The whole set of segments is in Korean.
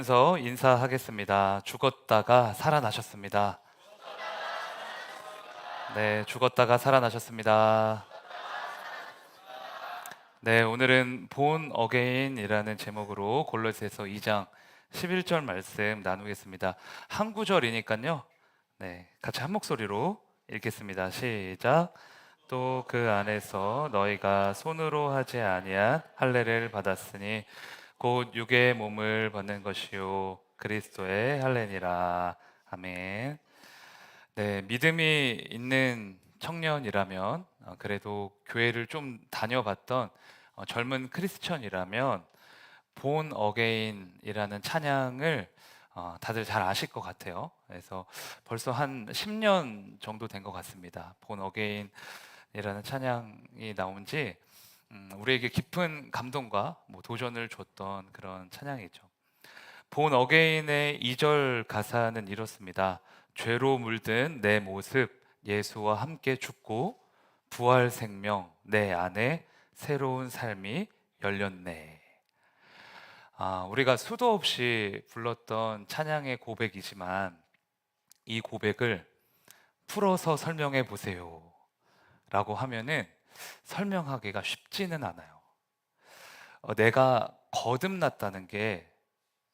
서 인사하겠습니다. 죽었다가 살아나셨습니다. 네, 죽었다가 살아나셨습니다. 네, 오늘은 본 어게인이라는 제목으로 골로새서 2장 11절 말씀 나누겠습니다. 한 구절이니까요. 네, 같이 한 목소리로 읽겠습니다. 시작. 또 그 안에서 너희가 손으로 하지 아니한 할례를 받았으니 곧 육의 몸을 받는 것이요 그리스도의 할례니라. 아멘. 네, 믿음이 있는 청년이라면 그래도 교회를 좀 다녀봤던 젊은 크리스천이라면 본 어게인이라는 찬양을 다들 잘 아실 것 같아요. 그래서 벌써 한 10년 정도 된 것 같습니다. 본 어게인이라는 찬양이 나온 지 우리에게 깊은 감동과 도전을 줬던 그런 찬양이죠. 본 어게인의 2절 가사는 이렇습니다. 죄로 물든 내 모습 예수와 함께 죽고 부활 생명 내 안에 새로운 삶이 열렸네. 우리가 수도 없이 불렀던 찬양의 고백이지만 이 고백을 풀어서 설명해 보세요 라고 하면은 설명하기가 쉽지는 않아요. 내가 거듭났다는 게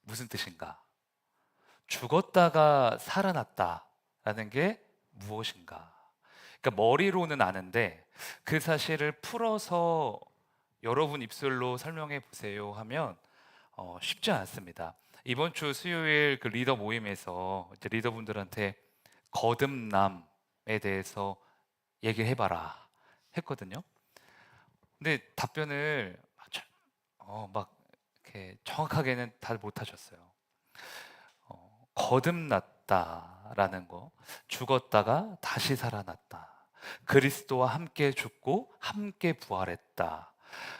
무슨 뜻인가? 죽었다가 살아났다라는 게 무엇인가? 그러니까 머리로는 아는데 그 사실을 풀어서 여러분 입술로 설명해 보세요 하면 쉽지 않습니다. 이번 주 수요일 그 리더 모임에서 이제 리더분들한테 거듭남에 대해서 얘기해봐라 했거든요. 근데 답변을 막 이렇게 정확하게는 다 못하셨어요. 거듭났다라는 거, 죽었다가 다시 살아났다. 그리스도와 함께 죽고 함께 부활했다.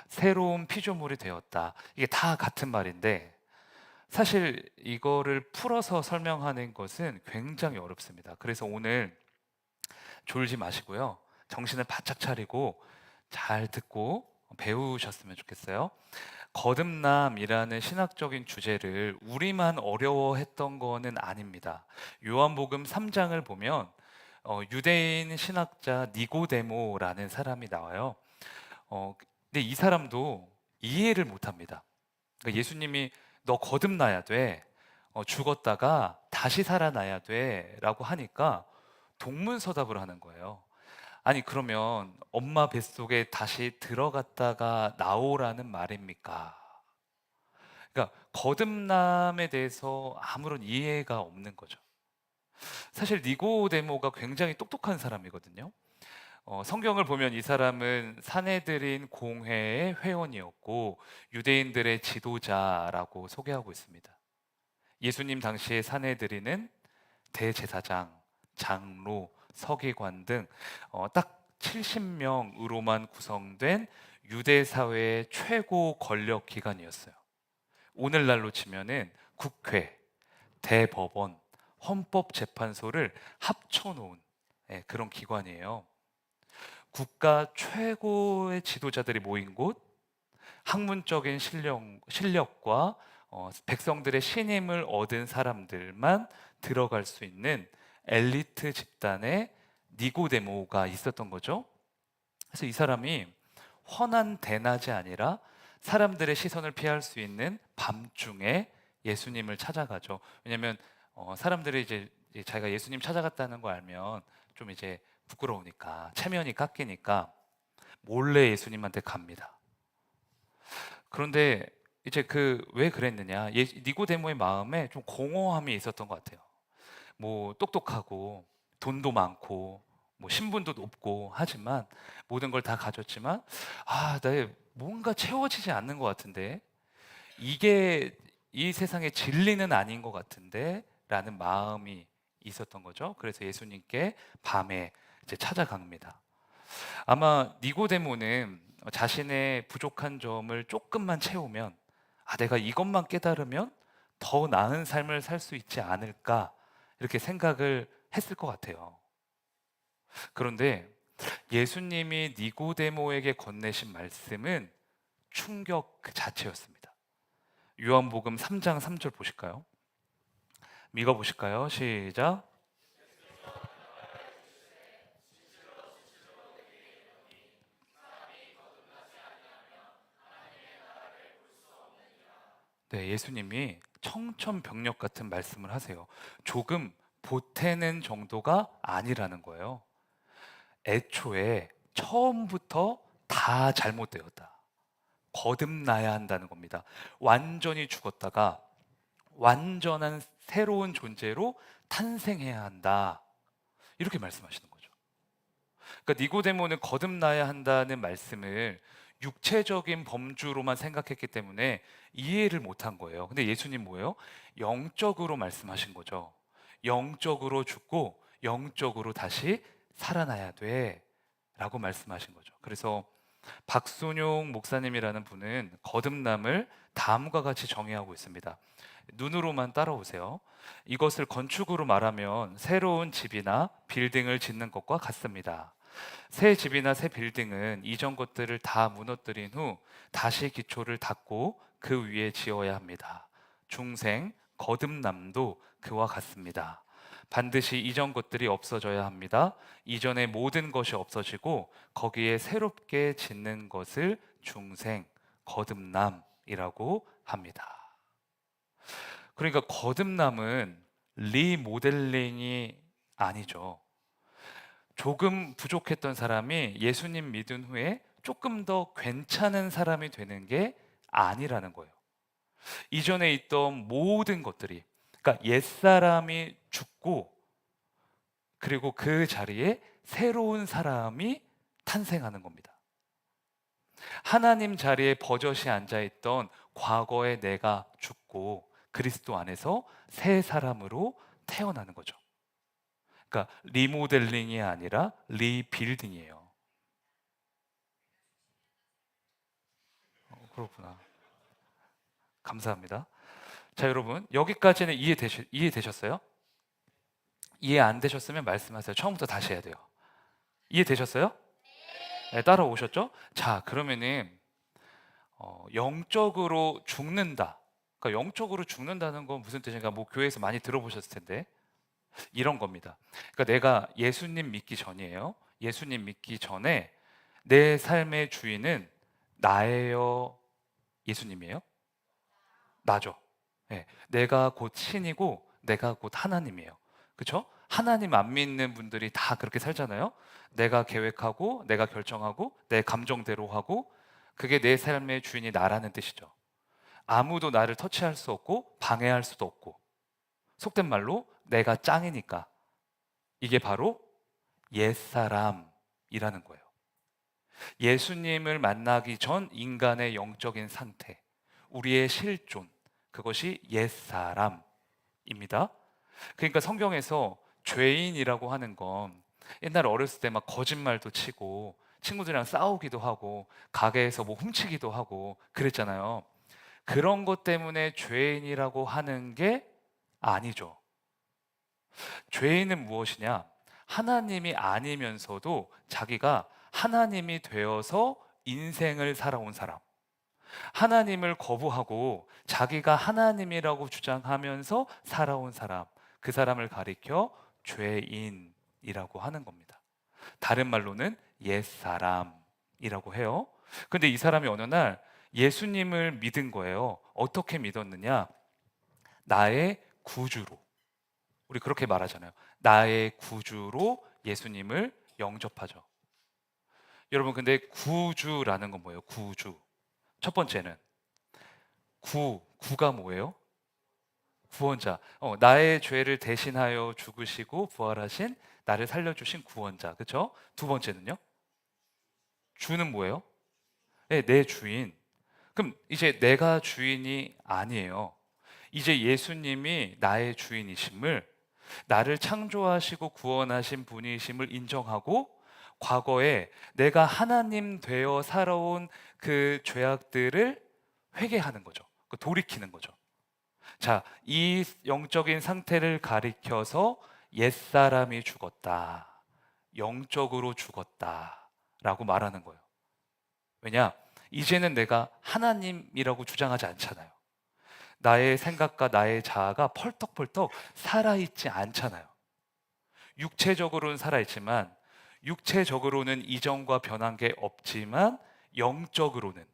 새로운 피조물이 되었다. 이게 다 같은 말인데 사실 이거를 풀어서 설명하는 것은 굉장히 어렵습니다. 그래서 오늘 졸지 마시고요. 정신을 바짝 차리고 잘 듣고 배우셨으면 좋겠어요. 거듭남이라는 신학적인 주제를 우리만 어려워했던 거는 아닙니다. 요한복음 3장을 보면 유대인 신학자 니고데모라는 사람이 나와요. 근데 이 사람도 이해를 못합니다. 그러니까 예수님이 너 거듭나야 돼. 죽었다가 다시 살아나야 돼라고 하니까 동문서답을 하는 거예요. 아니 그러면 엄마 뱃속에 다시 들어갔다가 나오라는 말입니까? 그러니까 거듭남에 대해서 아무런 이해가 없는 거죠. 사실 니고데모가 굉장히 똑똑한 사람이거든요. 성경을 보면 이 사람은 사내들인 공회의 회원이었고 유대인들의 지도자라고 소개하고 있습니다. 예수님 당시의 사내들인은 대제사장, 장로, 서기관 등 딱 70명으로만 구성된 유대 사회의 최고 권력 기관이었어요. 오늘날로 치면은 국회, 대법원, 헌법재판소를 합쳐놓은 그런 기관이에요. 국가 최고의 지도자들이 모인 곳, 학문적인 실력과 백성들의 신임을 얻은 사람들만 들어갈 수 있는 엘리트 집단의 니고데모가 있었던 거죠. 그래서 이 사람이 헌한 대낮이 아니라 사람들의 시선을 피할 수 있는 밤중에 예수님을 찾아가죠. 왜냐하면 사람들이 이제 자기가 예수님 찾아갔다는 거 알면 좀 이제 부끄러우니까 체면이 깎이니까 몰래 예수님한테 갑니다. 그런데 이제 그 왜 그랬느냐? 니고데모의 마음에 좀 공허함이 있었던 것 같아요. 뭐 똑똑하고 돈도 많고 뭐 신분도 높고 하지만 모든 걸 다 가졌지만 나의 뭔가 채워지지 않는 것 같은데 이게 이 세상의 진리는 아닌 것 같은데 라는 마음이 있었던 거죠. 그래서 예수님께 밤에 이제 찾아갑니다. 아마 니고데모는 자신의 부족한 점을 조금만 채우면 내가 이것만 깨달으면 더 나은 삶을 살 수 있지 않을까 이렇게 생각을 했을 것 같아요. 그런데 예수님이 니고데모에게 건네신 말씀은 충격 그 자체였습니다. 요한복음 3장 3절 보실까요? 읽어 보실까요? 시작. 네, 예수님이 청천벽력 같은 말씀을 하세요. 조금 보태는 정도가 아니라는 거예요. 애초에 처음부터 다 잘못되었다. 거듭나야 한다는 겁니다. 완전히 죽었다가 완전한 새로운 존재로 탄생해야 한다. 이렇게 말씀하시는 거죠. 그러니까 니고데모는 거듭나야 한다는 말씀을 육체적인 범주로만 생각했기 때문에 이해를 못한 거예요. 근데 예수님 뭐예요? 영적으로 말씀하신 거죠. 영적으로 죽고 영적으로 다시 살아나야 돼. 라고 말씀하신 거죠. 그래서 박순용 목사님이라는 분은 거듭남을 다음과 같이 정의하고 있습니다. 눈으로만 따라오세요. 이것을 건축으로 말하면 새로운 집이나 빌딩을 짓는 것과 같습니다. 새 집이나 새 빌딩은 이전 것들을 다 무너뜨린 후 다시 기초를 닦고 그 위에 지어야 합니다. 중생, 거듭남도 그와 같습니다. 반드시 이전 것들이 없어져야 합니다. 이전의 모든 것이 없어지고 거기에 새롭게 짓는 것을 중생, 거듭남이라고 합니다. 그러니까 거듭남은 리모델링이 아니죠. 조금 부족했던 사람이 예수님 믿은 후에 조금 더 괜찮은 사람이 되는 게 아니라는 거예요. 이전에 있던 모든 것들이, 그러니까 옛사람이 죽고 그리고 그 자리에 새로운 사람이 탄생하는 겁니다. 하나님 자리에 버젓이 앉아있던 과거의 내가 죽고 그리스도 안에서 새 사람으로 태어나는 거죠. 그러니까 리모델링이 아니라 리빌딩이에요. 그렇구나. 감사합니다. 자, 여러분 여기까지는 이해되셨어요? 이해 안 되셨으면 말씀하세요. 처음부터 다시 해야 돼요. 이해되셨어요? 네, 따라오셨죠? 자, 그러면은 영적으로 죽는다. 그러니까 영적으로 죽는다는 건 무슨 뜻인가? 뭐 교회에서 많이 들어보셨을 텐데 이런 겁니다. 그러니까 내가 예수님 믿기 전이에요. 예수님 믿기 전에 내 삶의 주인은 나예요. 예수님이에요? 나죠. 네, 내가 곧 신이고 내가 곧 하나님이에요. 그렇죠? 하나님 안 믿는 분들이 다 그렇게 살잖아요. 내가 계획하고 내가 결정하고 내 감정대로 하고 그게 내 삶의 주인이 나라는 뜻이죠. 아무도 나를 터치할 수 없고 방해할 수도 없고 속된 말로 내가 짱이니까 이게 바로 옛사람이라는 거예요. 예수님을 만나기 전 인간의 영적인 상태, 우리의 실존, 그것이 옛사람입니다. 그러니까 성경에서 죄인이라고 하는 건 옛날에 어렸을 때 막 거짓말도 치고 친구들이랑 싸우기도 하고 가게에서 뭐 훔치기도 하고 그랬잖아요. 그런 것 때문에 죄인이라고 하는 게 아니죠. 죄인은 무엇이냐? 하나님이 아니면서도 자기가 하나님이 되어서 인생을 살아온 사람. 하나님을 거부하고 자기가 하나님이라고 주장하면서 살아온 사람. 그 사람을 가리켜 죄인이라고 하는 겁니다. 다른 말로는 옛사람이라고 해요. 근데 이 사람이 어느 날 예수님을 믿은 거예요. 어떻게 믿었느냐? 나의 구주로. 우리 그렇게 말하잖아요. 나의 구주로 예수님을 영접하죠. 여러분, 근데 구주라는 건 뭐예요? 구주. 첫 번째는 구가 뭐예요? 구원자. 나의 죄를 대신하여 죽으시고 부활하신 나를 살려주신 구원자. 그렇죠? 두 번째는요? 주는 뭐예요? 네, 내 주인. 그럼 이제 내가 주인이 아니에요. 이제 예수님이 나의 주인이심을, 나를 창조하시고 구원하신 분이심을 인정하고 과거에 내가 하나님 되어 살아온 그 죄악들을 회개하는 거죠. 돌이키는 거죠. 자, 이 영적인 상태를 가리켜서 옛사람이 죽었다. 영적으로 죽었다. 라고 말하는 거예요. 왜냐? 이제는 내가 하나님이라고 주장하지 않잖아요. 나의 생각과 나의 자아가 펄떡펄떡 살아있지 않잖아요. 육체적으로는 살아있지만, 육체적으로는 이전과 변한 게 없지만 영적으로는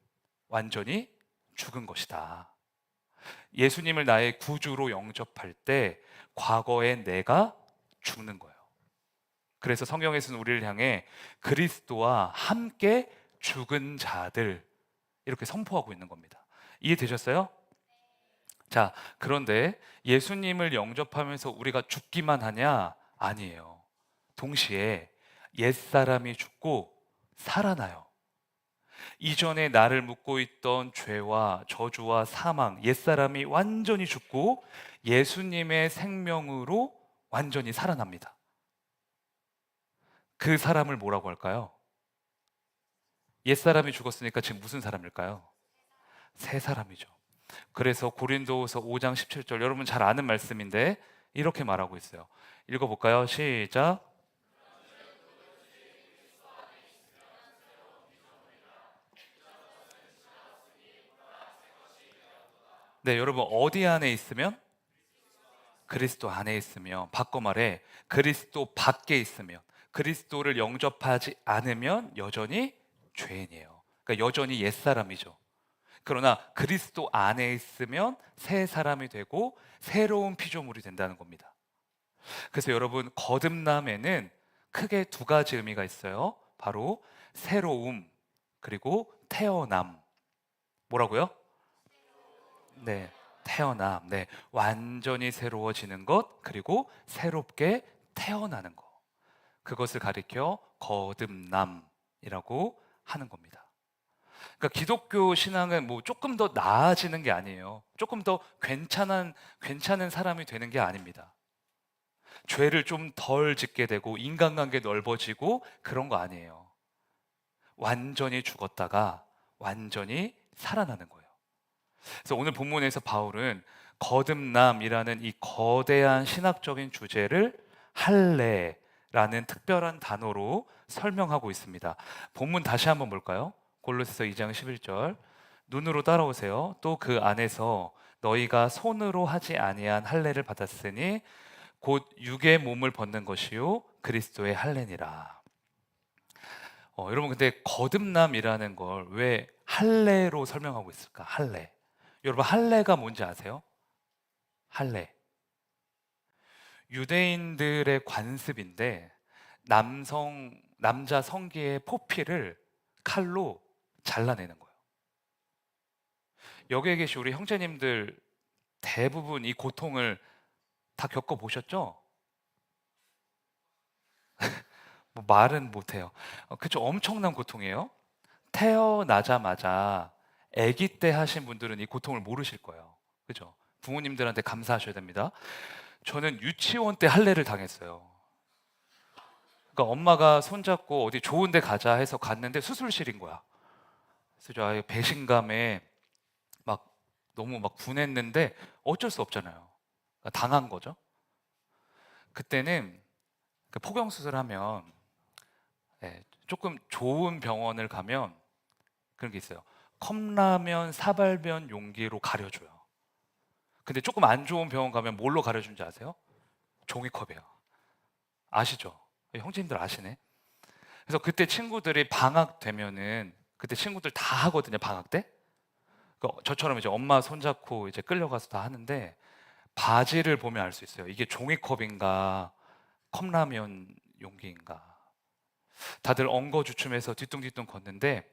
완전히 죽은 것이다. 예수님을 나의 구주로 영접할 때 과거의 내가 죽는 거예요. 그래서 성경에서는 우리를 향해 그리스도와 함께 죽은 자들, 이렇게 선포하고 있는 겁니다. 이해되셨어요? 자, 그런데 예수님을 영접하면서 우리가 죽기만 하냐? 아니에요. 동시에 옛사람이 죽고 살아나요. 이전에 나를 묶고 있던 죄와 저주와 사망, 옛사람이 완전히 죽고 예수님의 생명으로 완전히 살아납니다. 그 사람을 뭐라고 할까요? 옛사람이 죽었으니까 지금 무슨 사람일까요? 새 사람이죠. 그래서 고린도후서 5장 17절, 여러분 잘 아는 말씀인데 이렇게 말하고 있어요. 읽어볼까요? 시작. 네, 여러분 어디 안에 있으면? 그리스도 안에 있으면, 바꿔 말해 그리스도 밖에 있으면, 그리스도를 영접하지 않으면 여전히 죄인이에요. 그러니까 여전히 옛사람이죠. 그러나 그리스도 안에 있으면 새 사람이 되고 새로운 피조물이 된다는 겁니다. 그래서 여러분, 거듭남에는 크게 두 가지 의미가 있어요. 바로 새로움, 그리고 태어남. 뭐라고요? 네, 태어남. 네, 완전히 새로워지는 것, 그리고 새롭게 태어나는 것. 그것을 가리켜 거듭남이라고 하는 겁니다. 그러니까 기독교 신앙은 뭐 조금 더 나아지는 게 아니에요. 조금 더 괜찮은 사람이 되는 게 아닙니다. 죄를 좀 덜 짓게 되고 인간관계 넓어지고 그런 거 아니에요. 완전히 죽었다가 완전히 살아나는 거예요. 그래서 오늘 본문에서 바울은 거듭남이라는 이 거대한 신학적인 주제를 할례라는 특별한 단어로 설명하고 있습니다. 본문 다시 한번 볼까요? 골로새서 2장 11절. 눈으로 따라오세요. 또 그 안에서 너희가 손으로 하지 아니한 할례를 받았으니 곧 육의 몸을 벗는 것이요 그리스도의 할례니라. 여러분, 근데 거듭남이라는 걸 왜 할례로 설명하고 있을까? 할례. 여러분, 할례가 뭔지 아세요? 할례. 유대인들의 관습인데 남자 성기의 포피를 칼로 잘라내는 거예요. 여기에 계신 우리 형제님들 대부분 이 고통을 다 겪어보셨죠? 뭐 말은 못해요. 그쵸? 엄청난 고통이에요. 태어나자마자 아기 때 하신 분들은 이 고통을 모르실 거예요. 그죠? 부모님들한테 감사하셔야 됩니다. 저는 유치원 때 할례를 당했어요. 그러니까 엄마가 손잡고 어디 좋은 데 가자 해서 갔는데 수술실인 거야. 그래서 저 아예 배신감에 막 너무 막 분했는데 어쩔 수 없잖아요. 그러니까 당한 거죠. 그때는 그 포경 수술하면 조금 좋은 병원을 가면 그런 게 있어요. 컵라면 사발면 용기로 가려줘요. 근데 조금 안 좋은 병원 가면 뭘로 가려준지 아세요? 종이컵이에요. 아시죠? 형제님들 아시네. 그래서 그때 친구들이 방학 되면은 그때 친구들 다 하거든요, 방학 때. 저처럼 이제 엄마 손잡고 이제 끌려가서 다 하는데 바지를 보면 알 수 있어요. 이게 종이컵인가 컵라면 용기인가. 다들 엉거주춤해서 뒤뚱뒤뚱 걷는데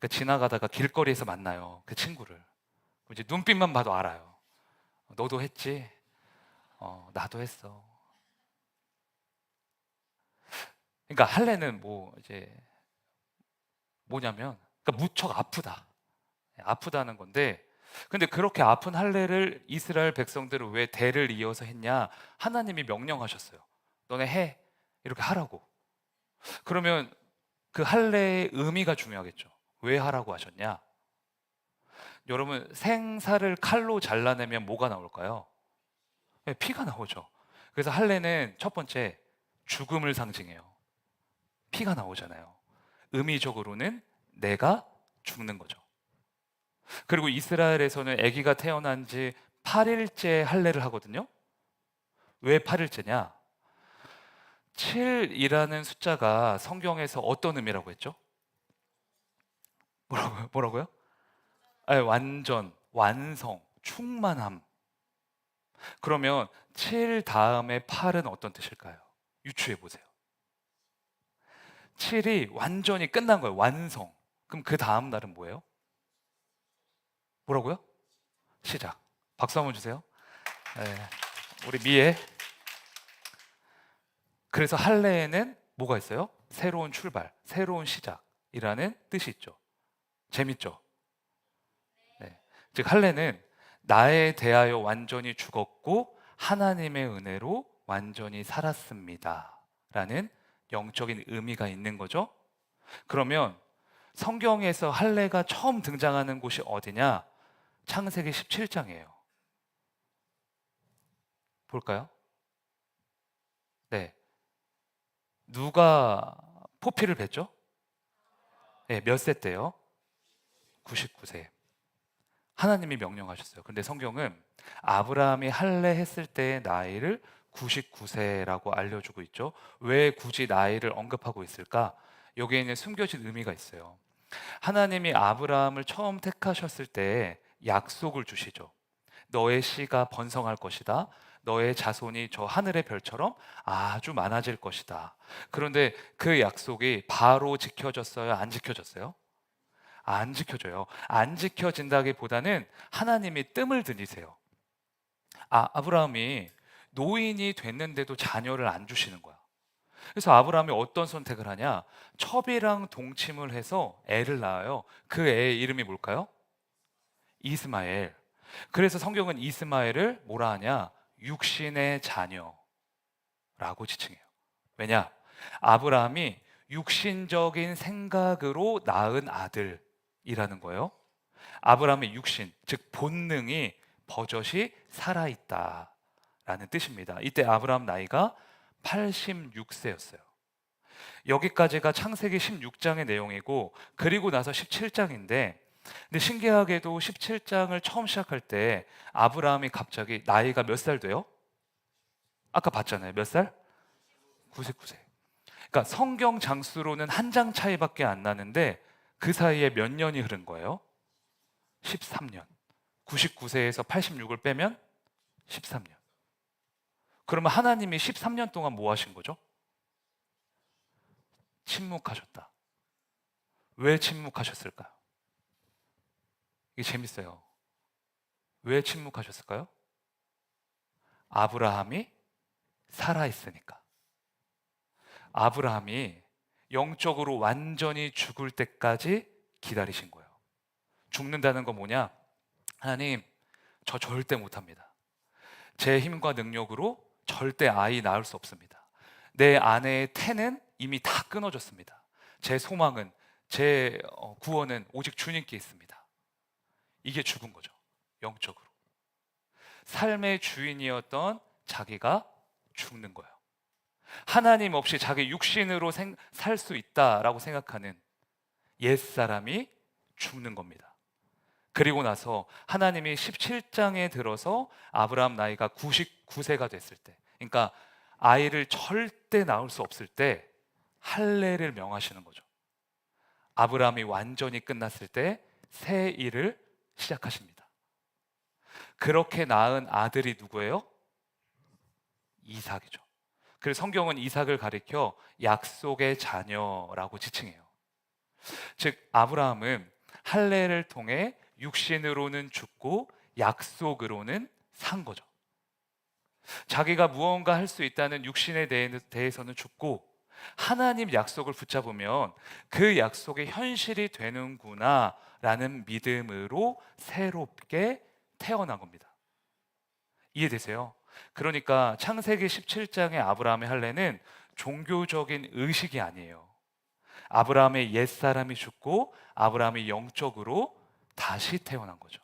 지나가다가 길거리에서 만나요, 그 친구를. 이제 눈빛만 봐도 알아요. 너도 했지? 나도 했어. 그러니까 할례는 뭐 이제 뭐냐면, 그러니까 무척 아프다는 건데, 근데 그렇게 아픈 할례를 이스라엘 백성들은 왜 대를 이어서 했냐? 하나님이 명령하셨어요. 너네 해, 이렇게 하라고. 그러면 그 할례의 의미가 중요하겠죠. 왜 하라고 하셨냐? 여러분, 생사를 칼로 잘라내면 뭐가 나올까요? 네, 피가 나오죠. 그래서 할례는 첫 번째 죽음을 상징해요. 피가 나오잖아요. 의미적으로는 내가 죽는 거죠. 그리고 이스라엘에서는 아기가 태어난 지 8일째 할례를 하거든요. 왜 8일째냐? 7이라는 숫자가 성경에서 어떤 의미라고 했죠? 뭐라고요? 뭐라고요? 아니, 완전, 완성, 충만함. 그러면 7 다음에 8은 어떤 뜻일까요? 유추해 보세요. 7이 완전히 끝난 거예요. 완성. 그럼 그 다음 날은 뭐예요? 뭐라고요? 시작. 박수 한번 주세요. 네. 우리 미애. 그래서 할례에는 뭐가 있어요? 새로운 출발, 새로운 시작이라는 뜻이 있죠. 재밌죠? 네. 즉 할례는 나에 대하여 완전히 죽었고 하나님의 은혜로 완전히 살았습니다 라는 영적인 의미가 있는 거죠. 그러면 성경에서 할례가 처음 등장하는 곳이 어디냐? 창세기 17장이에요. 볼까요? 네. 누가 포피를 뱄죠? 네, 몇 세 때요? 99세. 하나님이 명령하셨어요. 근데 성경은 아브라함이 할례했을 때의 나이를 99세라고 알려주고 있죠. 왜 굳이 나이를 언급하고 있을까? 여기에는 숨겨진 의미가 있어요. 하나님이 아브라함을 처음 택하셨을 때 약속을 주시죠. 너의 씨가 번성할 것이다. 너의 자손이 저 하늘의 별처럼 아주 많아질 것이다. 그런데 그 약속이 바로 지켜졌어요? 안 지켜졌어요? 안 지켜져요. 안 지켜진다기보다는 하나님이 뜸을 들이세요. 아브라함이 노인이 됐는데도 자녀를 안 주시는 거야. 그래서 아브라함이 어떤 선택을 하냐? 첩이랑 동침을 해서 애를 낳아요. 그 애의 이름이 뭘까요? 이스마엘. 그래서 성경은 이스마엘을 뭐라 하냐? 육신의 자녀라고 지칭해요. 왜냐? 아브라함이 육신적인 생각으로 낳은 아들이라는 거예요. 아브라함의 육신, 즉 본능이 버젓이 살아있다라는 뜻입니다. 이때 아브라함 나이가 86세였어요. 여기까지가 창세기 16장의 내용이고, 그리고 나서 17장인데, 근데 신기하게도 17장을 처음 시작할 때 아브라함이 갑자기 나이가 몇 살 돼요? 아까 봤잖아요. 몇 살? 99세. 그러니까 성경 장수로는 한 장 차이밖에 안 나는데 그 사이에 몇 년이 흐른 거예요? 13년. 99세에서 86을 빼면 13년. 그러면 하나님이 13년 동안 뭐 하신 거죠? 침묵하셨다. 왜 침묵하셨을까요? 이게 재밌어요. 왜 침묵하셨을까요? 아브라함이 살아있으니까. 아브라함이 영적으로 완전히 죽을 때까지 기다리신 거예요. 죽는다는 건 뭐냐? 하나님, 저 절대 못합니다. 제 힘과 능력으로 절대 아이 낳을 수 없습니다. 내 아내의 태는 이미 다 끊어졌습니다. 제 소망은, 제 구원은 오직 주님께 있습니다. 이게 죽은 거죠. 영적으로. 삶의 주인이었던 자기가 죽는 거예요. 하나님 없이 자기 육신으로 살 수 있다라고 생각하는 옛사람이 죽는 겁니다. 그리고 나서 하나님이 17장에 들어서 아브라함 나이가 99세가 됐을 때, 그러니까 아이를 절대 낳을 수 없을 때 할례를 명하시는 거죠. 아브라함이 완전히 끝났을 때 새 일을 시작하십니다. 그렇게 낳은 아들이 누구예요? 이삭이죠. 그래서 성경은 이삭을 가리켜 약속의 자녀라고 지칭해요. 즉 아브라함은 할례를 통해 육신으로는 죽고 약속으로는 산 거죠. 자기가 무언가 할 수 있다는 육신에 대해서는 죽고 하나님 약속을 붙잡으면 그 약속이 현실이 되는구나 라는 믿음으로 새롭게 태어난 겁니다. 이해되세요? 그러니까 창세기 17장의 아브라함의 할례는 종교적인 의식이 아니에요. 아브라함의 옛사람이 죽고 아브라함이 영적으로 다시 태어난 거죠.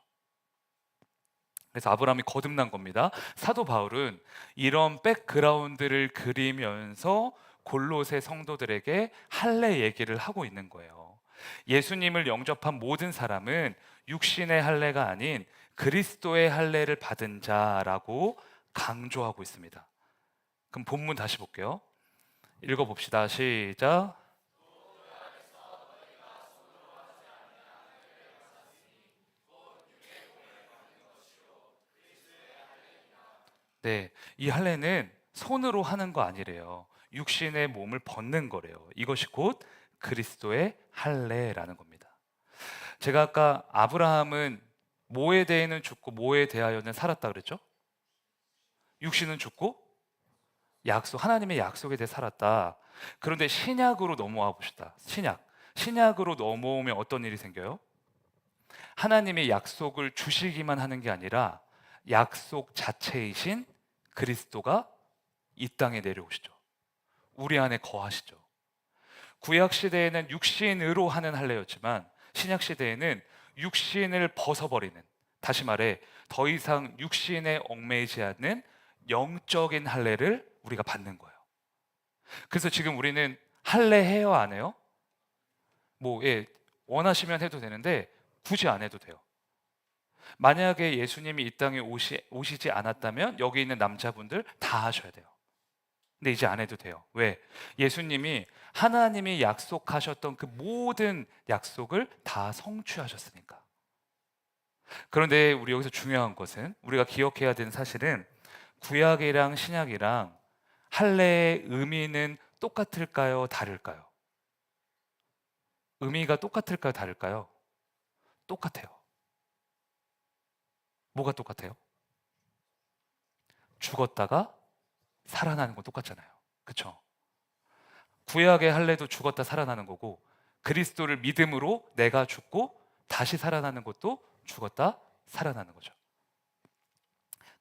그래서 아브라함이 거듭난 겁니다. 사도 바울은 이런 백그라운드를 그리면서 골로새 성도들에게 할례 얘기를 하고 있는 거예요. 예수님을 영접한 모든 사람은 육신의 할례가 아닌 그리스도의 할례를 받은 자라고 강조하고 있습니다. 그럼 본문 다시 볼게요. 읽어봅시다. 시작. 네, 이 할례는 손으로 하는 거 아니래요. 육신의 몸을 벗는 거래요. 이것이 곧 그리스도의 할례라는 겁니다. 제가 아까 아브라함은 뭐에 대해는 죽고 뭐에 대하여는 살았다 그랬죠? 육신은 죽고 하나님의 약속에 대해 살았다. 그런데 신약으로 넘어와 봅시다. 신약으로 넘어오면 어떤 일이 생겨요? 하나님의 약속을 주시기만 하는 게 아니라 약속 자체이신 그리스도가 이 땅에 내려오시죠. 우리 안에 거하시죠. 구약 시대에는 육신으로 하는 할례였지만 신약 시대에는 육신을 벗어버리는, 다시 말해 더 이상 육신에 얽매이지 않는 영적인 할례를 우리가 받는 거예요. 그래서 지금 우리는 할례 해요, 안 해요? 원하시면 해도 되는데 굳이 안 해도 돼요. 만약에 예수님이 이 땅에 오시지 않았다면 여기 있는 남자분들 다 하셔야 돼요. 근데 이제 안 해도 돼요. 왜? 예수님이 하나님이 약속하셨던 그 모든 약속을 다 성취하셨으니까. 그런데 우리 여기서 중요한 것은, 우리가 기억해야 되는 사실은, 구약이랑 신약이랑 할례의 의미는 똑같을까요? 다를까요? 의미가 똑같을까요? 다를까요? 똑같아요. 뭐가 똑같아요? 죽었다가 살아나는 건 똑같잖아요. 그렇죠? 구약의 할례도 죽었다 살아나는 거고, 그리스도를 믿음으로 내가 죽고 다시 살아나는 것도 죽었다 살아나는 거죠.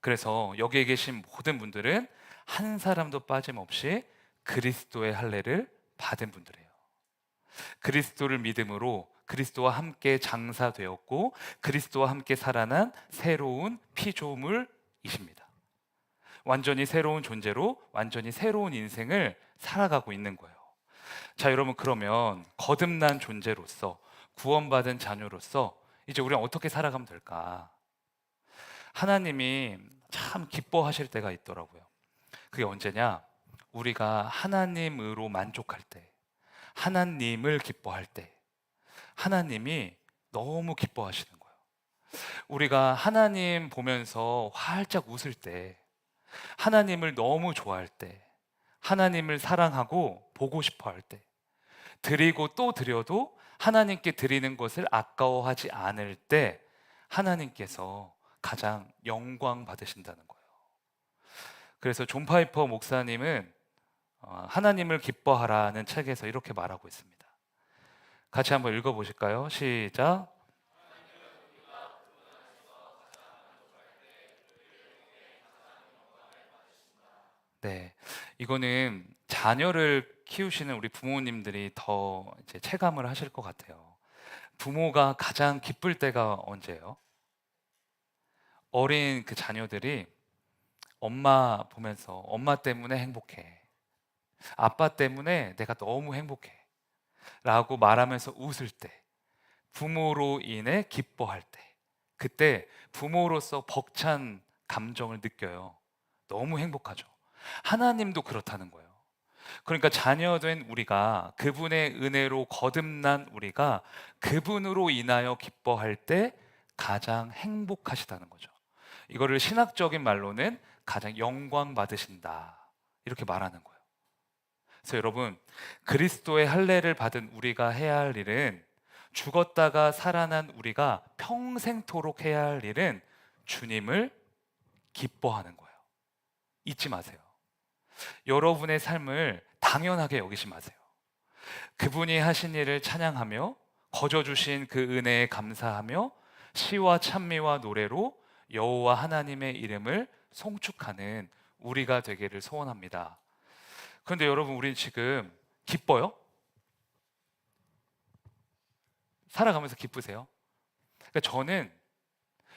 그래서 여기에 계신 모든 분들은 한 사람도 빠짐없이 그리스도의 할례를 받은 분들이에요. 그리스도를 믿음으로 그리스도와 함께 장사되었고 그리스도와 함께 살아난 새로운 피조물이십니다. 완전히 새로운 존재로 완전히 새로운 인생을 살아가고 있는 거예요. 자, 여러분, 그러면 거듭난 존재로서 구원받은 자녀로서 이제 우리는 어떻게 살아가면 될까? 하나님이 참 기뻐하실 때가 있더라고요. 그게 언제냐? 우리가 하나님으로 만족할 때, 하나님을 기뻐할 때, 하나님이 너무 기뻐하시는 거예요. 우리가 하나님 보면서 활짝 웃을 때, 하나님을 너무 좋아할 때, 하나님을 사랑하고 보고 싶어 할 때, 드리고 또 드려도 하나님께 드리는 것을 아까워하지 않을 때 하나님께서 가장 영광 받으신다는 거예요. 그래서 존 파이퍼 목사님은 하나님을 기뻐하라는 책에서 이렇게 말하고 있습니다. 같이 한번 읽어보실까요? 시작. 네, 이거는 자녀를 키우시는 우리 부모님들이 더 이제 체감을 하실 것 같아요. 부모가 가장 기쁠 때가 언제예요? 어린 그 자녀들이 엄마 보면서 엄마 때문에 행복해. 아빠 때문에 내가 너무 행복해. 라고 말하면서 웃을 때, 부모로 인해 기뻐할 때, 그때 부모로서 벅찬 감정을 느껴요. 너무 행복하죠. 하나님도 그렇다는 거예요. 그러니까 자녀된 우리가, 그분의 은혜로 거듭난 우리가 그분으로 인하여 기뻐할 때 가장 행복하시다는 거죠. 이거를 신학적인 말로는 가장 영광 받으신다, 이렇게 말하는 거예요. 그래서 여러분, 그리스도의 할례를 받은 우리가 해야 할 일은, 죽었다가 살아난 우리가 평생토록 해야 할 일은 주님을 기뻐하는 거예요. 잊지 마세요. 여러분의 삶을 당연하게 여기지 마세요. 그분이 하신 일을 찬양하며 거저 주신 그 은혜에 감사하며 시와 찬미와 노래로 여호와 하나님의 이름을 송축하는 우리가 되기를 소원합니다. 그런데 여러분, 우린 지금 기뻐요? 살아가면서 기쁘세요? 그러니까 저는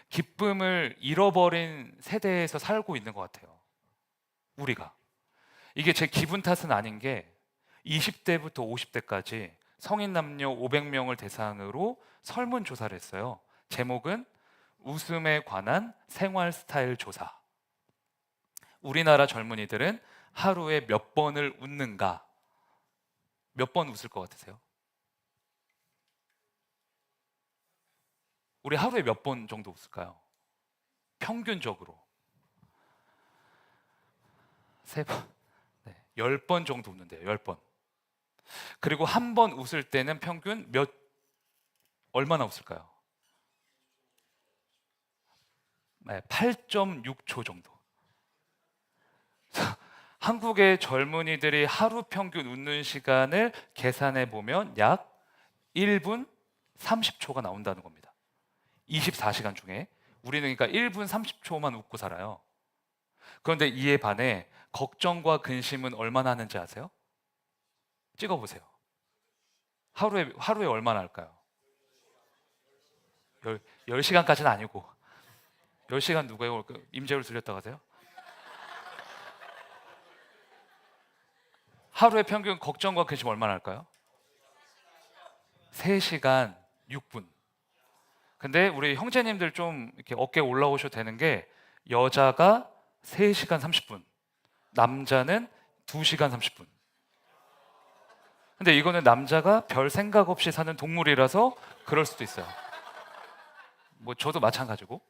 기쁨을 잃어버린 세대에서 살고 있는 것 같아요. 우리가. 이게 제 기분 탓은 아닌 게, 20대부터 50대까지 성인 남녀 500명을 대상으로 설문조사를 했어요. 제목은 웃음에 관한 생활 스타일 조사. 우리나라 젊은이들은 하루에 몇 번을 웃는가? 몇 번 웃을 것 같으세요? 우리 하루에 몇 번 정도 웃을까요? 평균적으로 3번, 네, 10번 정도 웃는데요. 10번. 그리고 한 번 웃을 때는 평균 얼마나 웃을까요? 네, 8.6초 정도. 한국의 젊은이들이 하루 평균 웃는 시간을 계산해 보면 약 1분 30초가 나온다는 겁니다. 24시간 중에 우리는 그러니까 1분 30초만 웃고 살아요. 그런데 이에 반해 걱정과 근심은 얼마나 하는지 아세요? 찍어보세요. 하루에 얼마나 할까요? 10시간까지는 아니고 10시간 누구예요? 임재율 들렸다고 하세요? 하루에 평균 걱정과 근심 얼마나 할까요? 3시간 6분. 근데 우리 형제님들 좀 이렇게 어깨 올라오셔도 되는 게 여자가 3시간 30분, 남자는 2시간 30분. 근데 이거는 남자가 별 생각 없이 사는 동물이라서 그럴 수도 있어요. 뭐 저도 마찬가지고.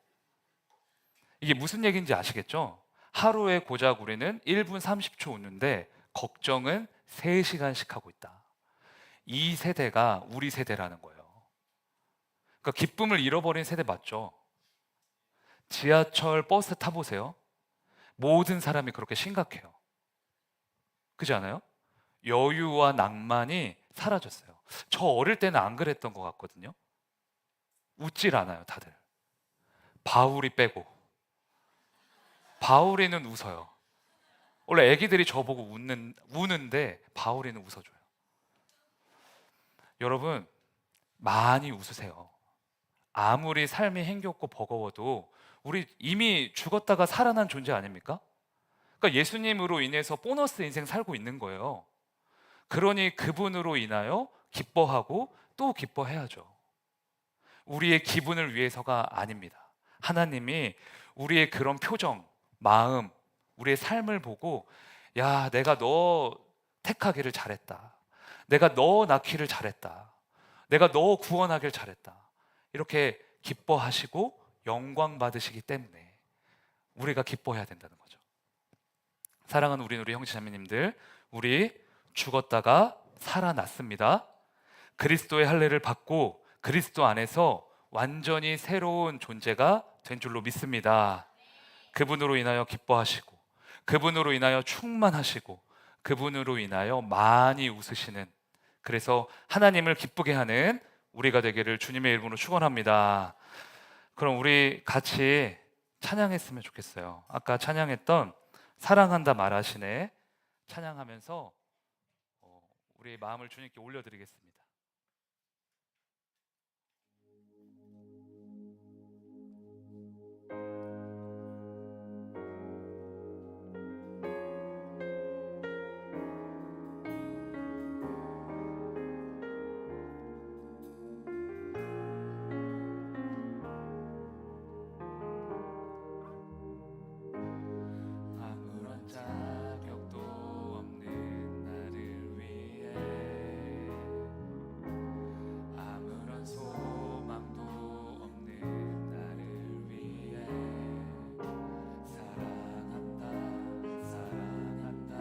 이게 무슨 얘기인지 아시겠죠? 하루에 고작 우리는 1분 30초 웃는데 걱정은 3시간씩 하고 있다. 이 세대가 우리 세대라는 거예요. 그러니까 기쁨을 잃어버린 세대 맞죠? 지하철, 버스 타보세요. 모든 사람이 그렇게 심각해요. 그렇지 않아요? 여유와 낭만이 사라졌어요. 저 어릴 때는 안 그랬던 것 같거든요. 웃질 않아요, 다들. 바울이 빼고. 바울이는 웃어요. 원래 애기들이 저보고 우는데 바울이는 웃어줘요. 여러분, 많이 웃으세요. 아무리 삶이 힘겹고 버거워도 우리 이미 죽었다가 살아난 존재 아닙니까? 그러니까 예수님으로 인해서 보너스 인생 살고 있는 거예요. 그러니 그분으로 인하여 기뻐하고 또 기뻐해야죠. 우리의 기분을 위해서가 아닙니다. 하나님이 우리의 그런 표정, 마음, 우리의 삶을 보고 야, 내가 너 택하기를 잘했다. 내가 너 낳기를 잘했다. 내가 너 구원하길 잘했다. 이렇게 기뻐하시고 영광 받으시기 때문에 우리가 기뻐해야 된다는 거죠. 사랑하는 우리 형제자매님들, 우리 죽었다가 살아났습니다. 그리스도의 할례를 받고 그리스도 안에서 완전히 새로운 존재가 된 줄로 믿습니다. 그분으로 인하여 기뻐하시고 그분으로 인하여 충만하시고 그분으로 인하여 많이 웃으시는, 그래서 하나님을 기쁘게 하는 우리가 되기를 주님의 이름으로 축원합니다. 그럼 우리 같이 찬양했으면 좋겠어요. 아까 찬양했던 사랑한다 말하시네 찬양하면서 우리의 마음을 주님께 올려드리겠습니다. 아무런 자격도 없는 나를 위해 아무런 소망도 없는 나를 위해 사랑한다 사랑한다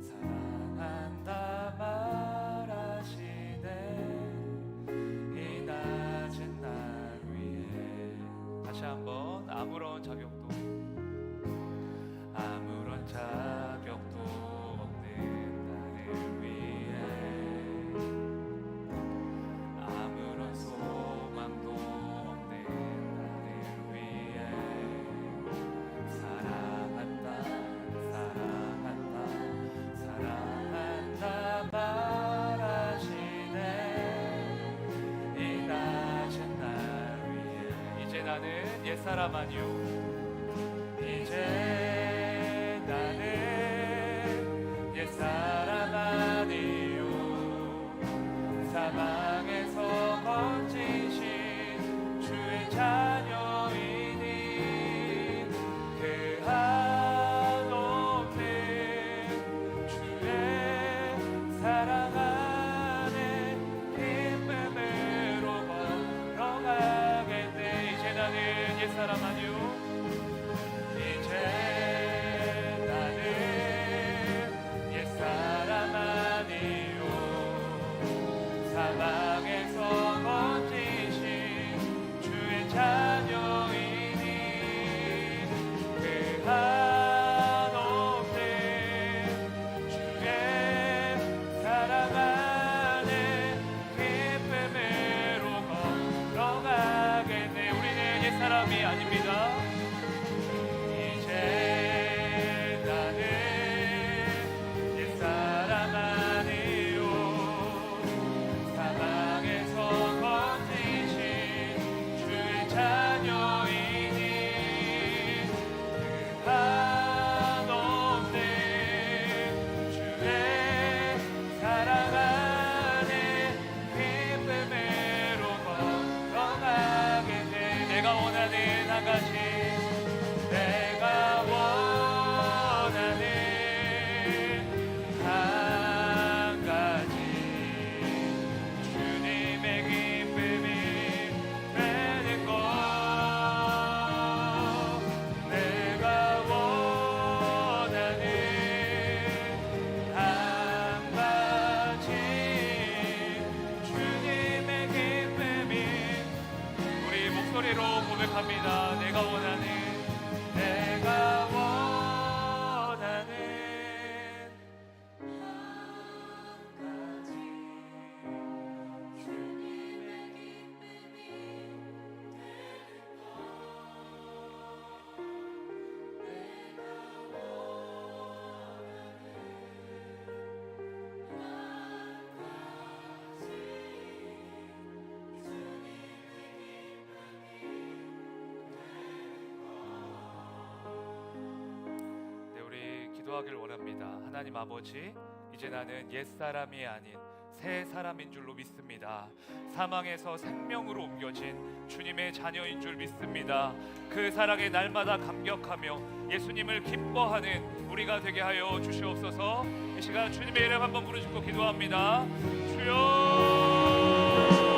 사랑한다 말하시네 이 낮은 날 위해. 다시 한번 아무런 자격도 없는 나를 위해 아무런 소망도 없는 나를 위해 사랑한다 사랑한다 사랑한다 말하시네 이 낮은 날 위해. 이제 나는 옛사람 아니요 이제 나는 옛사람 아니요 사방에서 건지신 주의 자녀요 아닙니다. 이제 나는 옛사람 아니요 사방에서 건지신 주의 자녀이니 그 한없는 주의 사랑 안에 기쁨으로 걸어가게 돼. 내가 원하는 한 가지, 내가 원하는 한 가지, 주님의 기쁨이 되는 것. 내가 원하는 한 가지, 주님의 기쁨이. 우리 목소리로 고백합니다. 내가 원하는, 내가 원하는 한 가지, 주님의 기쁨이 되는 것. 내가 원하는 한 가지, 네, 우리 기도하길 원합니다. 하나님 아버지, 이제 나는 옛사람이 아닌 새 사람인 줄로 믿습니다. 사망에서 생명으로 옮겨진 주님의 자녀인 줄 믿습니다. 그 사랑에 날마다 감격하며 예수님을 기뻐하는 우리가 되게 하여 주시옵소서. 이 시간 주님의 이름 한번 부르짖고 기도합니다. 주여.